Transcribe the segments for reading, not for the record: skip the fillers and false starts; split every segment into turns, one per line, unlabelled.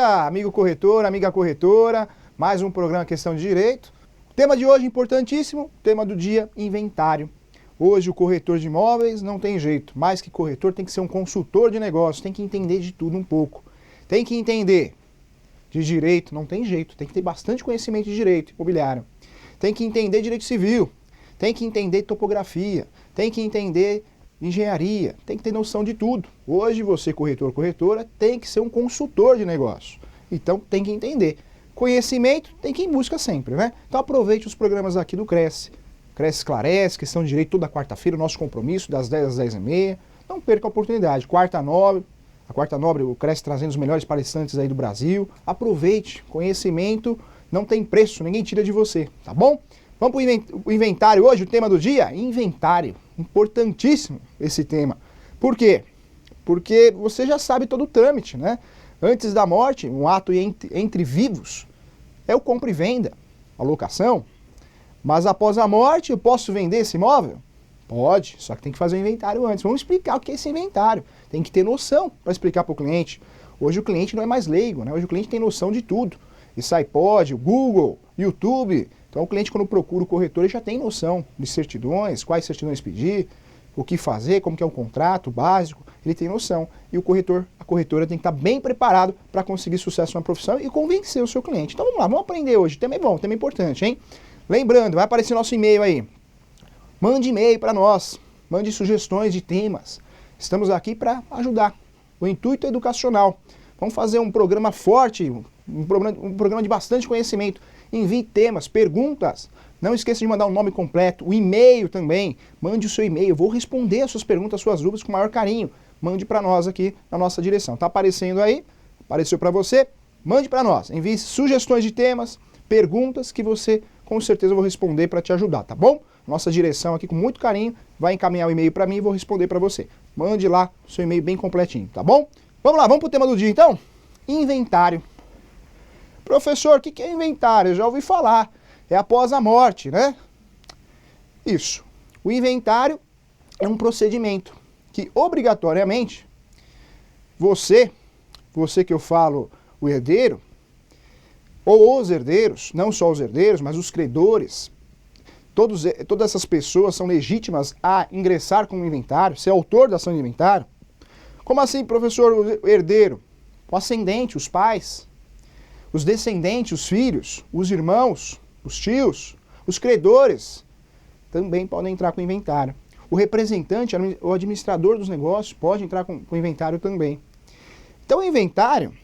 dia, amigo corretor, amiga corretora. Mais um programa Questão de Direito. Tema de hoje importantíssimo, tema do dia, inventário. Hoje o corretor de imóveis não tem jeito, mais que corretor tem que ser um consultor de negócios, tem que entender de tudo um pouco. Tem que entender de direito, não tem jeito, tem que ter bastante conhecimento de direito imobiliário. Tem que entender direito civil, tem que entender topografia, tem que entender engenharia, tem que ter noção de tudo. Hoje você, corretor, corretora, tem que ser um consultor de negócio. Então tem que entender. Conhecimento tem que ir em busca sempre, né? Então aproveite os programas aqui do Cresce. Cresce Esclarece, Questão de Direito, toda quarta-feira, o nosso compromisso, das 10 às 10h30. Não perca a oportunidade. Quarta Nobre, o Cresce trazendo os melhores palestrantes aí do Brasil. Aproveite, conhecimento não tem preço, ninguém tira de você, tá bom? Vamos para o inventário hoje, o tema do dia? Inventário. Importantíssimo esse tema. Por quê? Porque você já sabe todo o trâmite, né? Antes da morte, um ato entre vivos é o compra e venda, a locação. Mas após a morte, eu posso vender esse imóvel? Pode, só que tem que fazer o inventário antes. Vamos explicar o que é esse inventário. Tem que ter noção para explicar para o cliente. Hoje o cliente não é mais leigo, né? Hoje o cliente tem noção de tudo. Isso aí pode, o Google, YouTube. Então o cliente quando procura o corretor ele já tem noção de certidões, quais certidões pedir, o que fazer, como que é o contrato básico, ele tem noção. E o corretor, a corretora tem que estar bem preparado para conseguir sucesso na profissão e convencer o seu cliente. Então vamos lá, vamos aprender hoje. O tema é bom, o tema é importante, hein? Lembrando, vai aparecer nosso e-mail aí. Mande e-mail para nós, mande sugestões de temas. Estamos aqui para ajudar. O intuito é educacional. Vamos fazer um programa forte, um programa de bastante conhecimento. Envie temas, perguntas. Não esqueça de mandar o nome completo, o e-mail também. Mande o seu e-mail. Eu vou responder as suas perguntas, as suas dúvidas com o maior carinho. Mande para nós aqui na nossa direção. Está aparecendo aí? Apareceu para você? Mande para nós. Envie sugestões de temas, perguntas que você com certeza eu vou responder para te ajudar, tá bom? Nossa direção aqui com muito carinho vai encaminhar o e-mail para mim e vou responder para você. Mande lá o seu e-mail bem completinho, tá bom? Vamos lá, vamos para o tema do dia então? Inventário. Professor, o que é inventário? Eu já ouvi falar. É após a morte, né? Isso. O inventário é um procedimento que obrigatoriamente você que eu falo, o herdeiro, ou os herdeiros, não só os herdeiros, mas os credores, todas essas pessoas são legítimas a ingressar com o inventário, ser autor da ação de inventário. Como assim, professor, o herdeiro? O ascendente, os pais, os descendentes, os filhos, os irmãos, os tios, os credores também podem entrar com o inventário. O representante, o administrador dos negócios pode entrar com o inventário também. Então o inventário,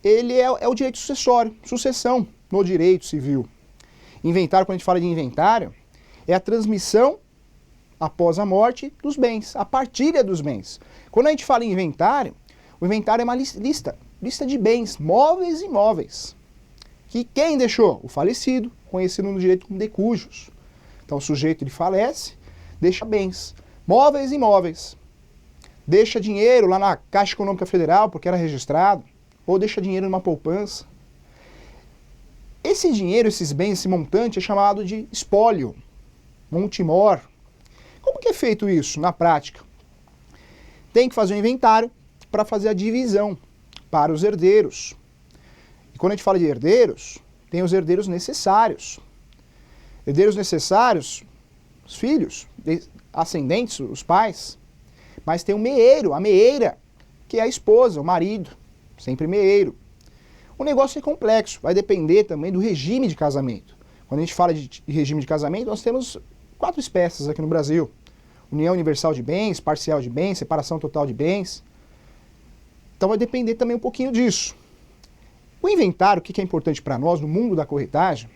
ele é o direito sucessório, sucessão no direito civil. Inventário, quando a gente fala de inventário, é a transmissão após a morte dos bens, a partilha dos bens. Quando a gente fala em inventário, o inventário é uma lista de bens, móveis e imóveis. Que quem deixou? O falecido, conhecido no direito como decujus. Então o sujeito ele falece, deixa bens, móveis e imóveis. Deixa dinheiro lá na Caixa Econômica Federal, porque era registrado, ou deixa dinheiro numa poupança. Esse dinheiro, esses bens, esse montante é chamado de espólio, montemor. Como que é feito isso na prática? Tem que fazer um inventário para fazer a divisão para os herdeiros. E quando a gente fala de herdeiros, tem os herdeiros necessários. Herdeiros necessários, os filhos, ascendentes, os pais. Mas tem o meeiro, a meeira, que é a esposa, o marido, sempre meeiro. O negócio é complexo, vai depender também do regime de casamento. Quando a gente fala de regime de casamento, nós temos 4 espécies aqui no Brasil. União universal de bens, parcial de bens, separação total de bens. Então vai depender também um pouquinho disso. O inventário, o que é importante para nós no mundo da corretagem,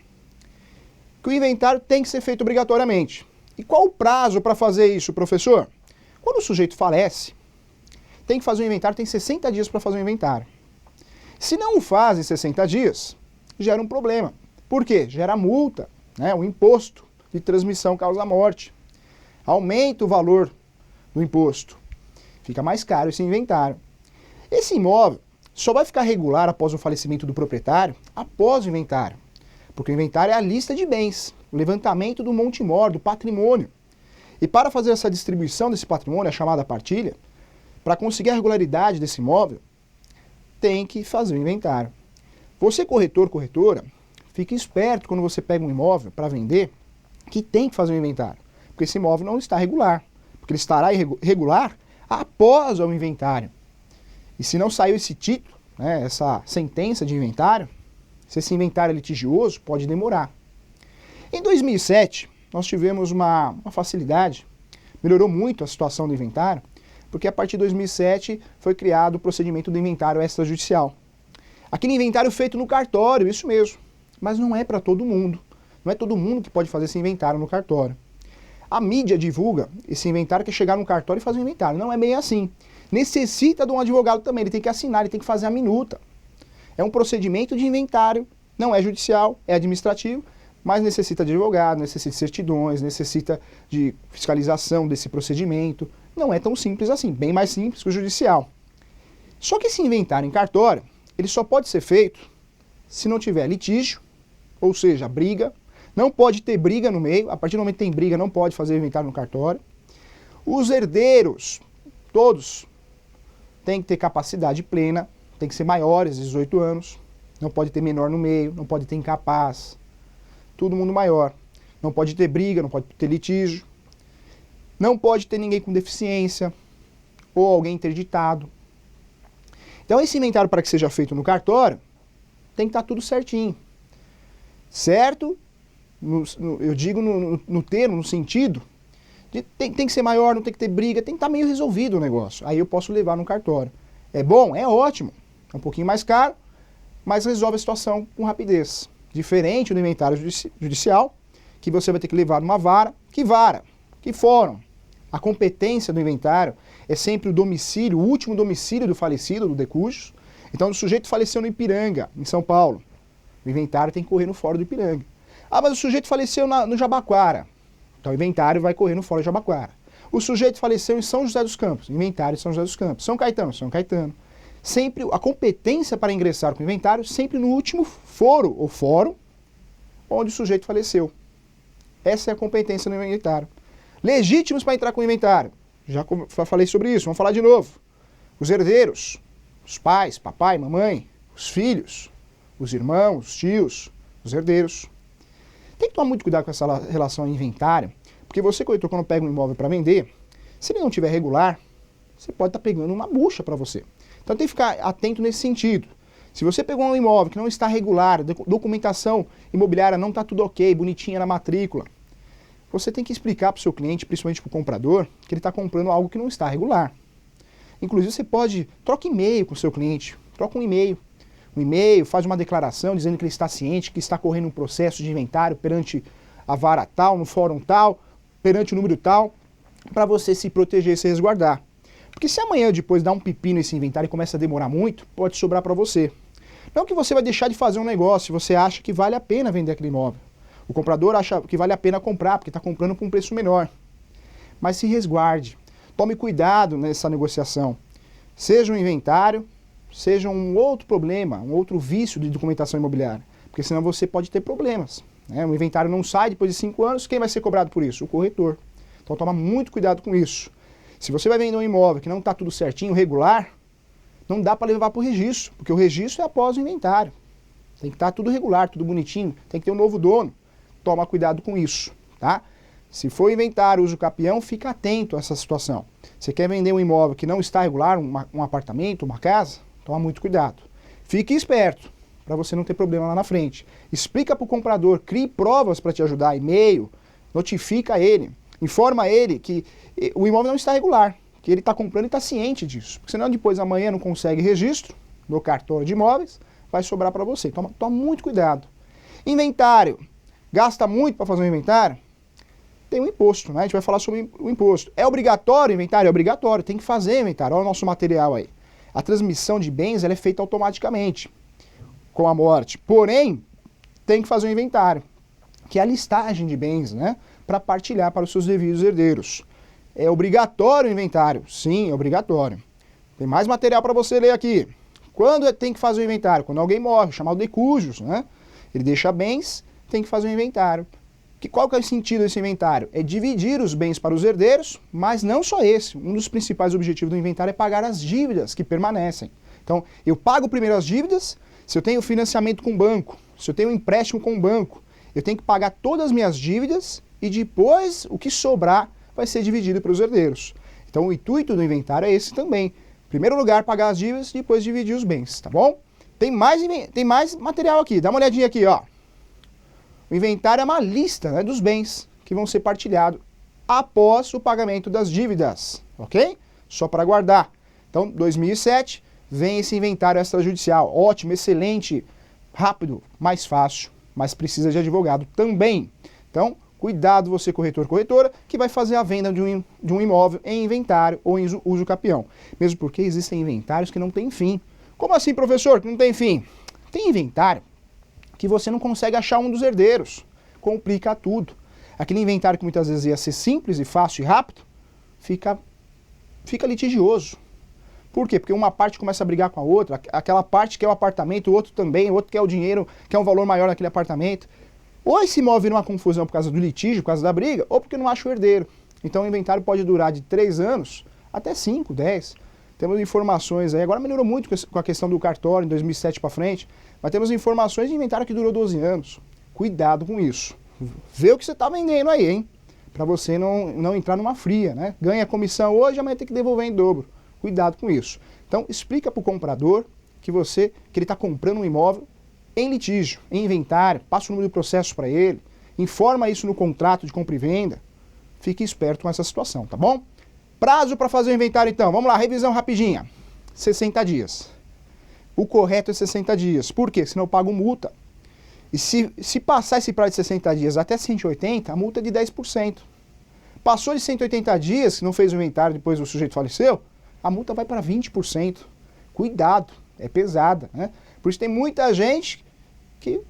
que o inventário tem que ser feito obrigatoriamente. E qual o prazo para fazer isso, professor? Quando o sujeito falece, tem que fazer um inventário, tem 60 dias para fazer um inventário. Se não o faz em 60 dias, gera um problema. Por quê? Gera multa, né? O imposto de transmissão causa morte. Aumenta o valor do imposto. Fica mais caro esse inventário. Esse imóvel só vai ficar regular após o falecimento do proprietário, após o inventário. Porque o inventário é a lista de bens, o levantamento do montemor, do patrimônio. E para fazer essa distribuição desse patrimônio, a chamada partilha, para conseguir a regularidade desse imóvel, tem que fazer o inventário. Você, corretor, corretora, fique esperto quando você pega um imóvel para vender, que tem que fazer um inventário. Porque esse imóvel não está regular. Porque ele estará irregular após o inventário. E se não saiu esse título, né, essa sentença de inventário, se esse inventário é litigioso, pode demorar. Em 2007, nós tivemos uma facilidade, melhorou muito a situação do inventário, porque a partir de 2007 foi criado o procedimento do inventário extrajudicial. Aquele inventário feito no cartório, isso mesmo, mas não é para todo mundo. Não é todo mundo que pode fazer esse inventário no cartório. A mídia divulga esse inventário que é chegar no cartório e fazer um inventário. Não é bem assim. Necessita de um advogado também, ele tem que assinar, ele tem que fazer a minuta. É um procedimento de inventário, não é judicial, é administrativo, mas necessita de advogado, necessita de certidões, necessita de fiscalização desse procedimento. Não é tão simples assim, bem mais simples que o judicial. Só que esse inventário em cartório, ele só pode ser feito se não tiver litígio, ou seja, briga. Não pode ter briga no meio, a partir do momento que tem briga não pode fazer inventário no cartório. Os herdeiros, todos, têm que ter capacidade plena, tem que ser maiores de 18 anos, não pode ter menor no meio, não pode ter incapaz, todo mundo maior. Não pode ter briga, não pode ter litígio, não pode ter ninguém com deficiência ou alguém interditado. Então esse inventário, para que seja feito no cartório, tem que estar tudo certinho. Certo? Eu digo no termo, no sentido, de tem que ser maior, não tem que ter briga, tem que estar meio resolvido o negócio. Aí eu posso levar no cartório. É bom? É ótimo. É um pouquinho mais caro, mas resolve a situação com rapidez. Diferente do inventário judicial, que você vai ter que levar numa vara. Que vara? Que fórum? A competência do inventário é sempre o domicílio, o último domicílio do falecido, do decujus. Então o sujeito faleceu no Ipiranga, em São Paulo. O inventário tem que correr no fórum do Ipiranga. Ah, mas o sujeito faleceu no Jabaquara. Então o inventário vai correr no fórum do Jabaquara. O sujeito faleceu em São José dos Campos. Inventário em São José dos Campos. São Caetano, São Caetano. Sempre a competência para ingressar com o inventário, sempre no último foro ou fórum onde o sujeito faleceu. Essa é a competência no inventário. Legítimos para entrar com o inventário. Já falei sobre isso, vamos falar de novo. Os herdeiros, os pais, papai, mamãe, os filhos, os irmãos, os tios, os herdeiros. Tem que tomar muito cuidado com essa relação inventário, porque você, corretor, quando pega um imóvel para vender, se ele não estiver regular, você pode estar pegando uma bucha para você. Então tem que ficar atento nesse sentido. Se você pegou um imóvel que não está regular, documentação imobiliária não está tudo ok, bonitinha na matrícula, você tem que explicar para o seu cliente, principalmente para o comprador, que ele está comprando algo que não está regular. Inclusive você pode, troca e-mail com o seu cliente, troca um e-mail, faz uma declaração dizendo que ele está ciente, que está correndo um processo de inventário perante a vara tal, no fórum tal, perante o número tal, para você se proteger e se resguardar. Porque se amanhã ou depois dá um pepino nesse inventário e começa a demorar muito, pode sobrar para você. Não que você vai deixar de fazer um negócio se você acha que vale a pena vender aquele imóvel. O comprador acha que vale a pena comprar, porque está comprando por um preço menor. Mas se resguarde. Tome cuidado nessa negociação. Seja um inventário, seja um outro problema, um outro vício de documentação imobiliária. Porque senão você pode ter problemas. Né? O inventário não sai depois de 5 anos, quem vai ser cobrado por isso? O corretor. Então toma muito cuidado com isso. Se você vai vender um imóvel que não está tudo certinho, regular, não dá para levar para o registro, porque o registro é após o inventário. Tem que estar tudo regular, tudo bonitinho, tem que ter um novo dono. Toma cuidado com isso, tá? Se for inventário, uso capião, fica atento a essa situação. Você quer vender um imóvel que não está regular, um apartamento, uma casa, toma muito cuidado. Fique esperto, para você não ter problema lá na frente. Explica para o comprador, crie provas para te ajudar, e-mail, notifica ele, informa ele que o imóvel não está regular, que ele está comprando e está ciente disso. Porque senão depois amanhã não consegue registro no cartório de imóveis, vai sobrar para você. Toma muito cuidado. Inventário. Gasta muito para fazer um inventário? Tem um imposto, né? A gente vai falar sobre o imposto. É obrigatório o inventário? É obrigatório, tem que fazer inventário. Olha o nosso material aí. A transmissão de bens ela é feita automaticamente com a morte. Porém, tem que fazer um inventário, que é a listagem de bens, né? Para partilhar para os seus devidos herdeiros. É obrigatório o inventário? Sim, é obrigatório. Tem mais material para você ler aqui. Quando tem que fazer o inventário? Quando alguém morre, chamado decujus, né? Ele deixa bens, tem que fazer um inventário. Qual que é o sentido desse inventário? É dividir os bens para os herdeiros, mas não só esse. Um dos principais objetivos do inventário é pagar as dívidas que permanecem. Então, eu pago primeiro as dívidas, se eu tenho financiamento com o banco, se eu tenho um empréstimo com o banco, eu tenho que pagar todas as minhas dívidas e depois o que sobrar vai ser dividido para os herdeiros. Então, o intuito do inventário é esse também. Em primeiro lugar, pagar as dívidas e depois dividir os bens, tá bom? Tem mais material aqui, dá uma olhadinha aqui, ó. O inventário é uma lista, né, dos bens que vão ser partilhados após o pagamento das dívidas, ok? Só para guardar. Então, 2007, vem esse inventário extrajudicial. Ótimo, excelente, rápido, mais fácil, mas precisa de advogado também. Então, cuidado você, corretor, corretora, que vai fazer a venda de um imóvel em inventário ou em uso capião. Mesmo porque existem inventários que não têm fim. Como assim, professor, que não tem fim? Tem inventário que você não consegue achar um dos herdeiros. Complica tudo. Aquele inventário que muitas vezes ia ser simples e fácil e rápido, fica litigioso. Por quê? Porque uma parte começa a brigar com a outra, aquela parte quer o apartamento, o outro também, o outro quer o dinheiro, quer um valor maior naquele apartamento. Ou esse imóvel vira uma confusão por causa do litígio, por causa da briga, ou porque não acha o herdeiro. Então o inventário pode durar de 3 anos até 5, 10. Temos informações aí, agora melhorou muito com a questão do cartório, em 2007 para frente, mas temos informações de inventário que durou 12 anos. Cuidado com isso. Vê o que você está vendendo aí, hein? Para você não entrar numa fria, né? Ganha comissão hoje, amanhã tem que devolver em dobro. Cuidado com isso. Então, explica para o comprador que ele está comprando um imóvel em litígio, em inventário, passa o número de processo para ele, informa isso no contrato de compra e venda. Fique esperto com essa situação, tá bom? Prazo para fazer o inventário, então. Vamos lá, revisão rapidinha. 60 dias. O correto é 60 dias. Por quê? Senão eu pago multa. E se passar esse prazo de 60 dias até 180, a multa é de 10%. Passou de 180 dias, que não fez o inventário, depois o sujeito faleceu, a multa vai para 20%. Cuidado, é pesada, né? Por isso tem muita gente que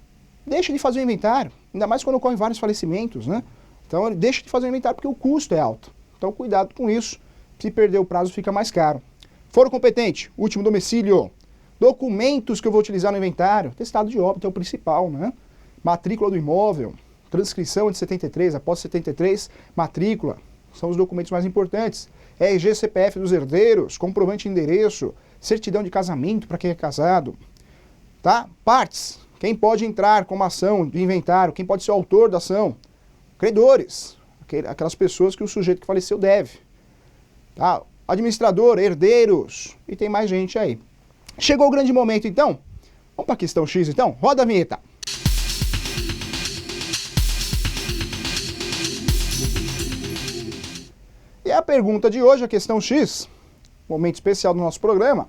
deixa de fazer o inventário, ainda mais quando ocorrem vários falecimentos, né? Então ele deixa de fazer o inventário porque o custo é alto. Então cuidado com isso, se perder o prazo fica mais caro. Foro competente, último domicílio. Documentos que eu vou utilizar no inventário, testado de óbito é o principal, né? Matrícula do imóvel, transcrição de 73, após 73, matrícula, são os documentos mais importantes. RG, CPF dos herdeiros, comprovante de endereço, certidão de casamento para quem é casado, tá? Partes, quem pode entrar com uma ação de inventário, quem pode ser o autor da ação, credores, aquelas pessoas que o sujeito que faleceu deve, tá? Administrador, herdeiros, e tem mais gente aí. Chegou o grande momento, então? Vamos para a questão X, então? Roda a vinheta. E a pergunta de hoje, a questão X, momento especial do nosso programa.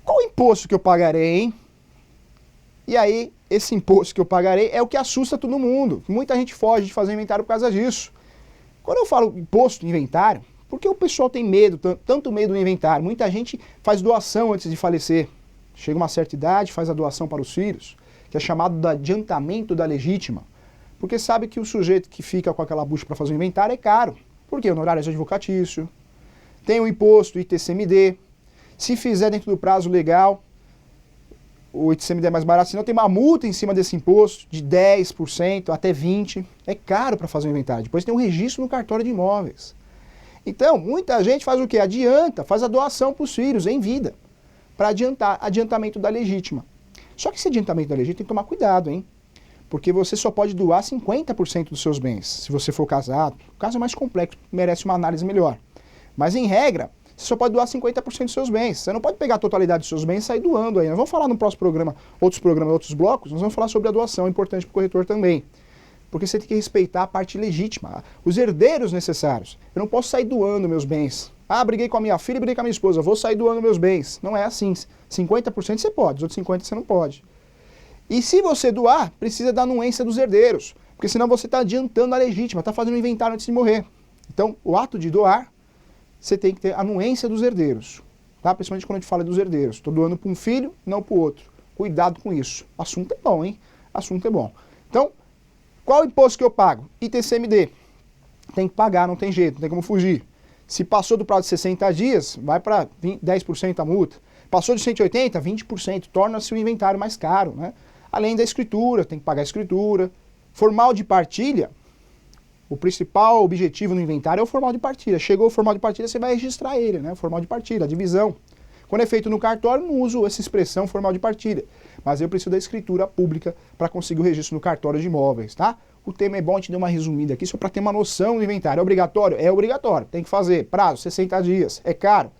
Qual o imposto que eu pagarei, hein? E aí, esse imposto que eu pagarei é o que assusta todo mundo. Muita gente foge de fazer inventário por causa disso. Quando eu falo imposto de inventário, porque o pessoal tem medo, tanto medo do inventário? Muita gente faz doação antes de falecer. Chega uma certa idade, faz a doação para os filhos, que é chamado de adiantamento da legítima. Porque sabe que o sujeito que fica com aquela bucha para fazer o inventário é caro. Porque o honorário é advocatício, tem o imposto, o ITCMD. Se fizer dentro do prazo legal, o ITCMD é mais barato, senão tem uma multa em cima desse imposto de 10% até 20%. É caro para fazer o inventário. Depois tem um registro no cartório de imóveis. Então, muita gente faz o quê? Adianta, faz a doação para os filhos em vida, para adiantamento da legítima. Só que esse adiantamento da legítima tem que tomar cuidado, hein? Porque você só pode doar 50% dos seus bens, se você for casado. O caso é mais complexo, merece uma análise melhor. Mas, em regra, você só pode doar 50% dos seus bens. Você não pode pegar a totalidade dos seus bens e sair doando aí. Nós vamos falar no próximo programa, outros blocos, nós vamos falar sobre a doação, importante para o corretor também. Porque você tem que respeitar a parte legítima, os herdeiros necessários. Eu não posso sair doando meus bens. Ah, briguei com a minha filha e briguei com a minha esposa, vou sair doando meus bens. Não é assim. 50% você pode, os outros 50% você não pode. E se você doar, precisa da anuência dos herdeiros. Porque senão você está adiantando a legítima, está fazendo um inventário antes de morrer. Então, o ato de doar, você tem que ter anuência dos herdeiros. Tá? Principalmente quando a gente fala dos herdeiros. Estou doando para um filho, não para o outro. Cuidado com isso. Assunto é bom, hein? Assunto é bom. Então, qual o imposto que eu pago? ITCMD. Tem que pagar, não tem jeito, não tem como fugir. Se passou do prazo de 60 dias, vai para 10% a multa. Passou de 180, 20%. Torna-se o inventário mais caro, né? Além da escritura, tem que pagar a escritura. Formal de partilha, o principal objetivo no inventário é o formal de partilha. Chegou o formal de partilha, você vai registrar ele, né? O formal de partilha, a divisão. Quando é feito no cartório, não uso essa expressão formal de partilha, mas eu preciso da escritura pública para conseguir o registro no cartório de imóveis, tá? O tema é bom, a gente deu uma resumida aqui só para ter uma noção do inventário. É obrigatório? É obrigatório, tem que fazer. Prazo, 60 dias. É caro.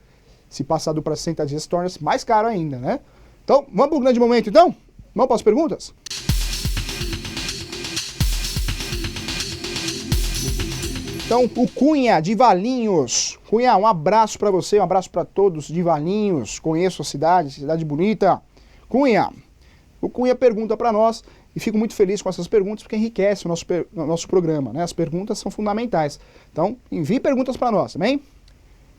Se passar do prazo 60 dias, torna-se mais caro ainda, né? Então, vamos para o grande momento, então? Vamos para as perguntas? Então, o Cunha, de Valinhos. Cunha, um abraço para você, um abraço para todos de Valinhos. Conheço a cidade bonita. Cunha, o Cunha pergunta para nós, e fico muito feliz com essas perguntas, porque enriquece o nosso programa, né? As perguntas são fundamentais. Então, envie perguntas para nós, também.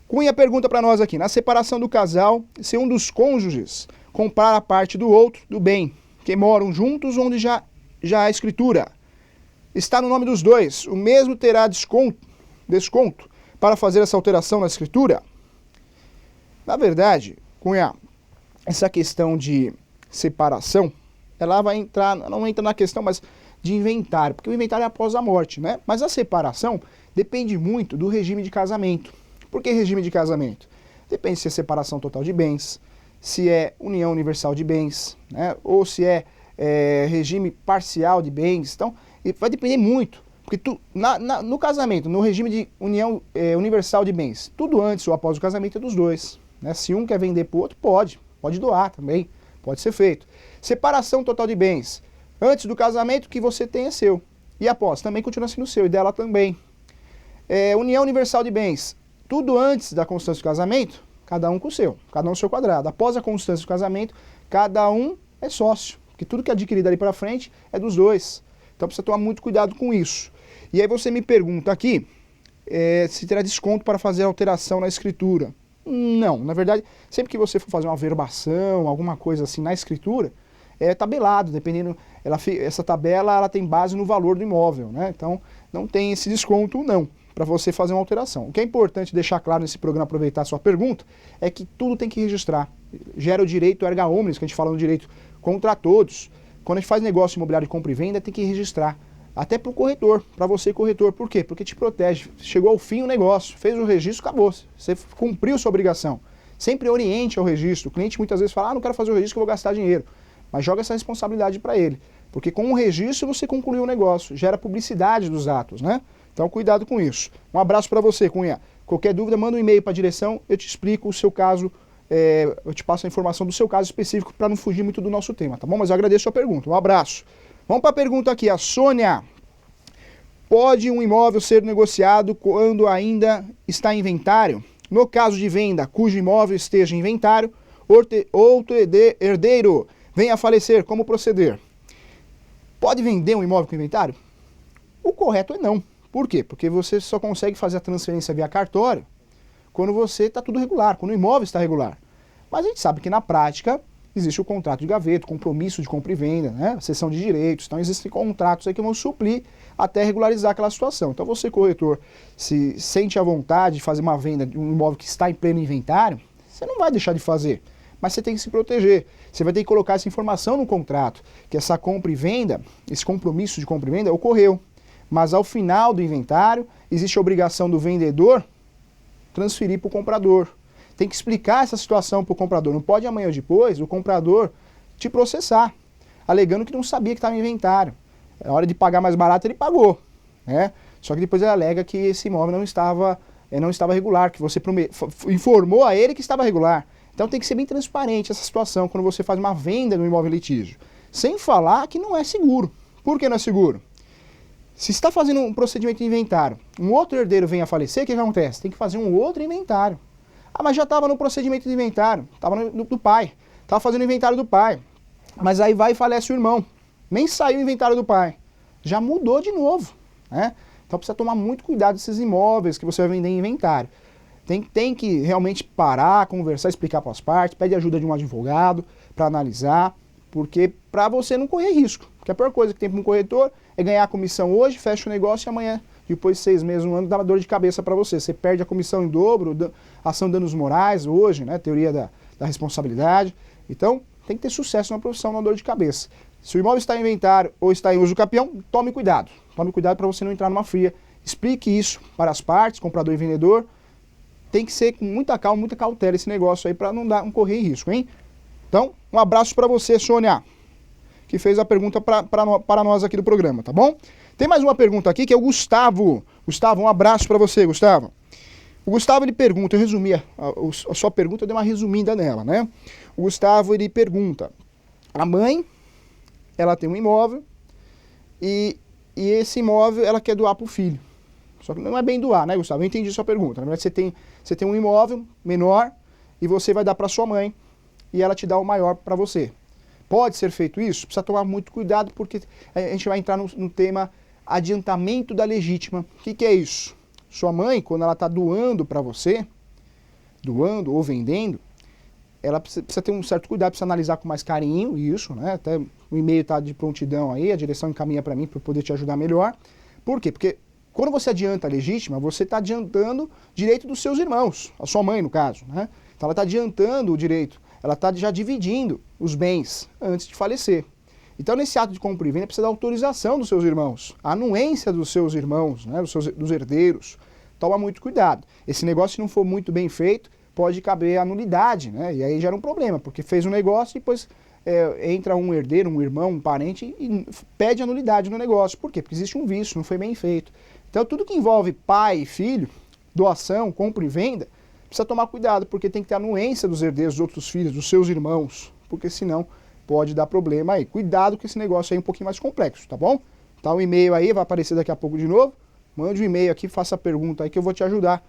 Cunha pergunta para nós aqui, na separação do casal, se um dos cônjuges comprar a parte do outro, do bem, que moram juntos, onde já há escritura, está no nome dos dois, o mesmo terá desconto para fazer essa alteração na escritura? Na verdade, Cunha, essa questão de separação, ela vai entrar, não entra na questão, mas de inventário, porque o inventário é após a morte, né? Mas a separação depende muito do regime de casamento. Por que regime de casamento? Depende se é separação total de bens, se é união universal de bens, né? Ou se é regime parcial de bens. Então, vai depender muito, porque no casamento, no regime de união universal de bens, tudo antes ou após o casamento é dos dois, né? Se um quer vender para o outro, pode doar também, pode ser feito. Separação total de bens, antes do casamento, o que você tem é seu, e após, também continua sendo seu, e dela também. União universal de bens, tudo antes da constância do casamento, cada um com o seu, cada um no seu quadrado. Após a constância do casamento, cada um é sócio, porque tudo que é adquirido ali para frente é dos dois. Então precisa tomar muito cuidado com isso. E aí você me pergunta aqui se terá desconto para fazer alteração na escritura. Não, na verdade, sempre que você for fazer uma verbação, alguma coisa assim na escritura, é tabelado, dependendo, essa tabela ela tem base no valor do imóvel, né? Então não tem esse desconto não, para você fazer uma alteração. O que é importante deixar claro nesse programa, aproveitar a sua pergunta, é que tudo tem que registrar. Gera o direito erga omnes, que a gente fala no direito contra todos. Quando a gente faz negócio imobiliário de compra e venda, tem que registrar. Até para o corretor, para você corretor. Por quê? Porque te protege. Chegou ao fim o negócio, fez o registro, acabou. Você cumpriu sua obrigação. Sempre oriente ao registro. O cliente muitas vezes fala, não quero fazer o registro que eu vou gastar dinheiro. Mas joga essa responsabilidade para ele. Porque com o registro você concluiu o negócio. Gera publicidade dos atos, né? Então cuidado com isso. Um abraço para você, Cunha. Qualquer dúvida, manda um e-mail para a direção, eu te explico o seu caso, eu te passo a informação do seu caso específico para não fugir muito do nosso tema, tá bom? Mas eu agradeço a sua pergunta. Um abraço. Vamos para a pergunta aqui, a Sônia. Pode um imóvel ser negociado quando ainda está em inventário? No caso de venda, cujo imóvel esteja em inventário, outro herdeiro venha a falecer, como proceder? Pode vender um imóvel com inventário? O correto é não. Por quê? Porque você só consegue fazer a transferência via cartório quando você está tudo regular, quando o imóvel está regular. Mas a gente sabe que na prática existe o contrato de gaveta, o compromisso de compra e venda, né? A cessão de direitos, então existem contratos aí que vão suplir até regularizar aquela situação. Então você, corretor, se sente à vontade de fazer uma venda de um imóvel que está em pleno inventário, você não vai deixar de fazer, mas você tem que se proteger. Você vai ter que colocar essa informação no contrato, que essa compra e venda, esse compromisso de compra e venda ocorreu. Mas ao final do inventário, existe a obrigação do vendedor transferir para o comprador. Tem que explicar essa situação para o comprador. Não pode amanhã ou depois o comprador te processar, alegando que não sabia que estava em inventário. Na hora de pagar mais barato, ele pagou, né? Só que depois ele alega que esse imóvel não estava regular, que você informou a ele que estava regular. Então tem que ser bem transparente essa situação quando você faz uma venda no imóvel litígio. Sem falar que não é seguro. Por que não é seguro? Se está fazendo um procedimento de inventário, um outro herdeiro vem a falecer, o que acontece? Tem que fazer um outro inventário. Ah, mas já estava no procedimento de inventário, estava do pai, estava fazendo o inventário do pai. Mas aí vai e falece o irmão. Nem saiu o inventário do pai. Já mudou de novo, né? Então precisa tomar muito cuidado desses imóveis que você vai vender em inventário. Tem que realmente parar, conversar, explicar para as partes, pede ajuda de um advogado para analisar, porque para você não correr risco. Porque a pior coisa que tem para um corretor é ganhar a comissão hoje, fecha o negócio e amanhã, depois de 6 meses, um ano, dá uma dor de cabeça para você. Você perde a comissão em dobro, ação de danos morais hoje, né? Teoria da responsabilidade. Então, tem que ter sucesso na profissão, na dor de cabeça. Se o imóvel está em inventário ou está em uso capião, tome cuidado. Tome cuidado para você não entrar numa fria. Explique isso para as partes, comprador e vendedor. tem que ser com muita calma, muita cautela esse negócio aí para não correr risco, hein? Então, um abraço para você, Sônia, que fez a pergunta para nós aqui do programa, tá bom? Tem mais uma pergunta aqui que é o Gustavo. Gustavo, um abraço para você, Gustavo. O Gustavo, ele pergunta, eu resumi a sua pergunta, eu dei uma resumida nela, né? O Gustavo, ele pergunta, a mãe, ela tem um imóvel e esse imóvel ela quer doar para o filho. Só que não é bem doar, né, Gustavo? Eu entendi sua pergunta. Na verdade, você tem um imóvel menor e você vai dar para sua mãe e ela te dá o maior para você. Pode ser feito isso? Precisa tomar muito cuidado porque a gente vai entrar no tema adiantamento da legítima. O que é isso? Sua mãe, quando ela está doando para você, doando ou vendendo, ela precisa ter um certo cuidado, precisa analisar com mais carinho isso, né? Até o e-mail está de prontidão aí, a direção encaminha para mim para poder te ajudar melhor. Por quê? Porque quando você adianta a legítima, você está adiantando direito dos seus irmãos, a sua mãe no caso, né? Então ela está adiantando o direito, ela está já dividindo os bens antes de falecer. Então nesse ato de compra e venda precisa da autorização dos seus irmãos, a anuência dos seus irmãos, né? Dos herdeiros. Toma muito cuidado. Esse negócio, se não for muito bem feito, pode caber a nulidade, né? E aí gera um problema, porque fez um negócio e depois entra um herdeiro, um irmão, um parente e pede a nulidade no negócio. Por quê? Porque existe um vício, não foi bem feito. Então tudo que envolve pai e filho, doação, compra e venda, precisa tomar cuidado, porque tem que ter a anuência dos herdeiros, dos outros filhos, dos seus irmãos, porque senão pode dar problema aí. Cuidado que esse negócio aí é um pouquinho mais complexo, tá bom? Tá o e-mail aí, vai aparecer daqui a pouco de novo. Mande um e-mail aqui, faça a pergunta aí que eu vou te ajudar,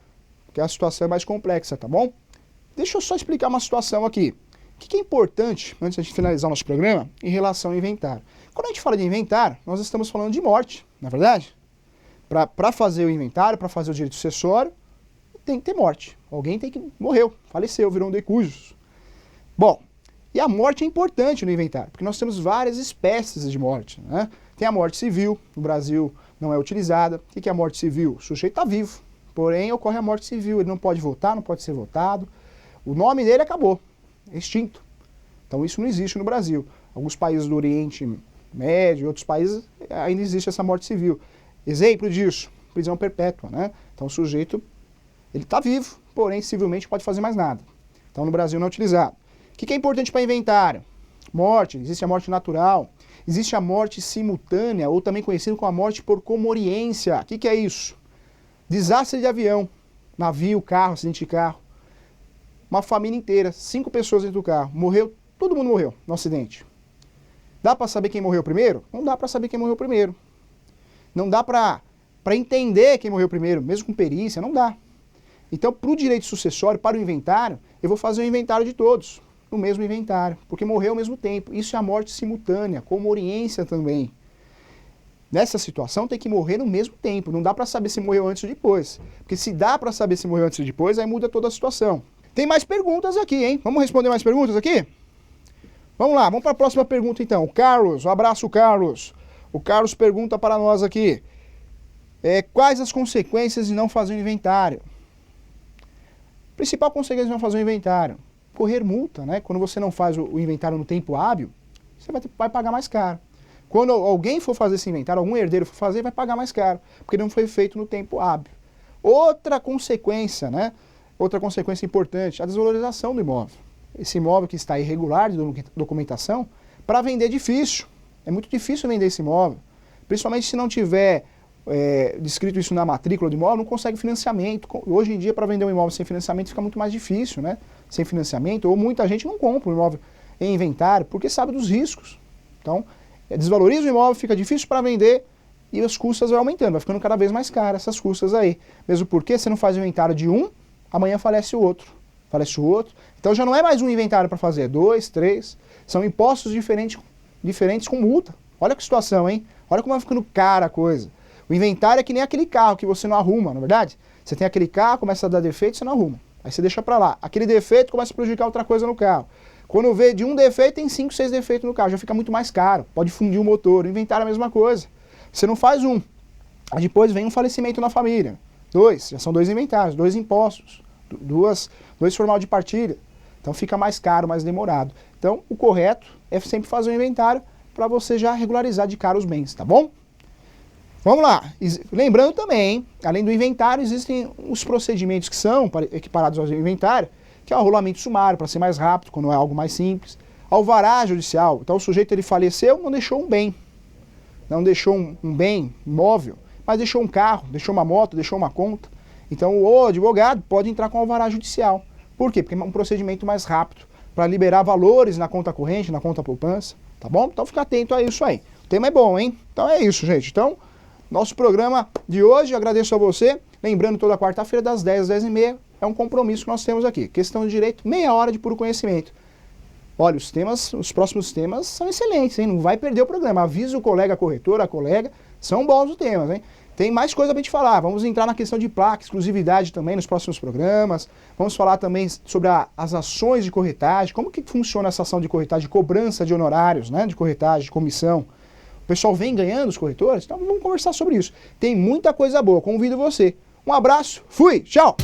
porque a situação é mais complexa, tá bom? Deixa eu só explicar uma situação aqui. O que é importante, antes de finalizar o nosso programa, em relação ao inventário? Quando a gente fala de inventário, nós estamos falando de morte, não é verdade? Para fazer o inventário, para fazer o direito sucessório, tem que ter morte. Alguém tem que morreu, faleceu, virou um decujus. Bom, e a morte é importante no inventário, porque nós temos várias espécies de morte, né? Tem a morte civil, no Brasil não é utilizada. O que é a morte civil? O sujeito está vivo, porém ocorre a morte civil, ele não pode votar, não pode ser votado, o nome dele acabou, é extinto. Então isso não existe no Brasil. Alguns países do Oriente Médio, outros países, ainda existe essa morte civil. Exemplo disso, prisão perpétua, né? Então o sujeito, ele está vivo, porém civilmente não pode fazer mais nada. Então no Brasil não é utilizado. O que é importante para inventário? Morte, existe a morte natural, existe a morte simultânea, ou também conhecido como a morte por comoriência. O que é isso? Desastre de avião, navio, carro, acidente de carro. Uma família inteira, 5 pessoas dentro do carro, morreu, todo mundo morreu no acidente. Dá para saber quem morreu primeiro? Não dá para saber quem morreu primeiro. Não dá para entender quem morreu primeiro, mesmo com perícia, não dá. Então, para o direito sucessório, para o inventário, eu vou fazer o inventário de todos, no mesmo inventário, porque morreu ao mesmo tempo. Isso é a morte simultânea, comoriência também. Nessa situação tem que morrer no mesmo tempo, não dá para saber se morreu antes ou depois. Porque se dá para saber se morreu antes ou depois, aí muda toda a situação. Tem mais perguntas aqui, hein? Vamos responder mais perguntas aqui? Vamos lá, vamos para a próxima pergunta então. O Carlos, um abraço, Carlos. O Carlos pergunta para nós aqui, quais as consequências de não fazer o inventário? Principal consequência de não fazer o inventário, correr multa, né? Quando você não faz o inventário no tempo hábil, você vai pagar mais caro. Quando alguém for fazer esse inventário, algum herdeiro for fazer, vai pagar mais caro, porque não foi feito no tempo hábil. Outra consequência, né? Outra consequência importante, a desvalorização do imóvel. Esse imóvel que está irregular de documentação, para vender é difícil. É muito difícil vender esse imóvel. Principalmente se não tiver descrito isso na matrícula do imóvel, não consegue financiamento. Hoje em dia, para vender um imóvel sem financiamento, fica muito mais difícil, né? Sem financiamento, ou muita gente não compra um imóvel em inventário, porque sabe dos riscos. Então, desvaloriza o imóvel, fica difícil para vender, e as custas vão aumentando, vai ficando cada vez mais caras essas custas aí. Mesmo porque você não faz o inventário de um, amanhã falece o outro. Falece o outro. Então já não é mais um inventário para fazer, 2, 3. São impostos diferentes com multa. Olha que situação, hein? Olha como vai ficando cara a coisa. O inventário é que nem aquele carro que você não arruma, não é verdade? Você tem aquele carro, começa a dar defeito, você não arruma. Aí você deixa para lá. Aquele defeito começa a prejudicar outra coisa no carro. Quando vê de um defeito, tem 5, 6 defeitos no carro. Já fica muito mais caro. Pode fundir o motor. O inventário é a mesma coisa. Você não faz um. Aí depois vem um falecimento na família. 2, já são 2 inventários, 2 impostos, 2 formal de partilha. Então fica mais caro, mais demorado. Então o correto é sempre fazer um inventário para você já regularizar de cara os bens, tá bom? Vamos lá. Lembrando também, hein, além do inventário, existem os procedimentos que são equiparados ao inventário, que é o rolamento sumário, para ser mais rápido, quando é algo mais simples. Alvará judicial. Então o sujeito ele faleceu, não deixou um bem. Não deixou um bem imóvel, mas deixou um carro, deixou uma moto, deixou uma conta. Então o advogado pode entrar com alvará judicial. Por quê? Porque é um procedimento mais rápido, para liberar valores na conta corrente, na conta poupança, tá bom? Então fica atento a isso aí. O tema é bom, hein? Então é isso, gente. Então, nosso programa de hoje, agradeço a você. Lembrando, toda quarta-feira, das 10 às 10h30, é um compromisso que nós temos aqui. Questão de direito, meia hora de puro conhecimento. Olha, os próximos temas são excelentes, hein? Não vai perder o programa. Avisa o colega corretor, a colega, são bons os temas, hein? Tem mais coisa pra gente falar. Vamos entrar na questão de placa, exclusividade também nos próximos programas. Vamos falar também sobre as ações de corretagem, como que funciona essa ação de corretagem, de cobrança de honorários, né? De corretagem, de comissão. O pessoal vem ganhando os corretores? Então vamos conversar sobre isso. Tem muita coisa boa, convido você. Um abraço, fui, tchau!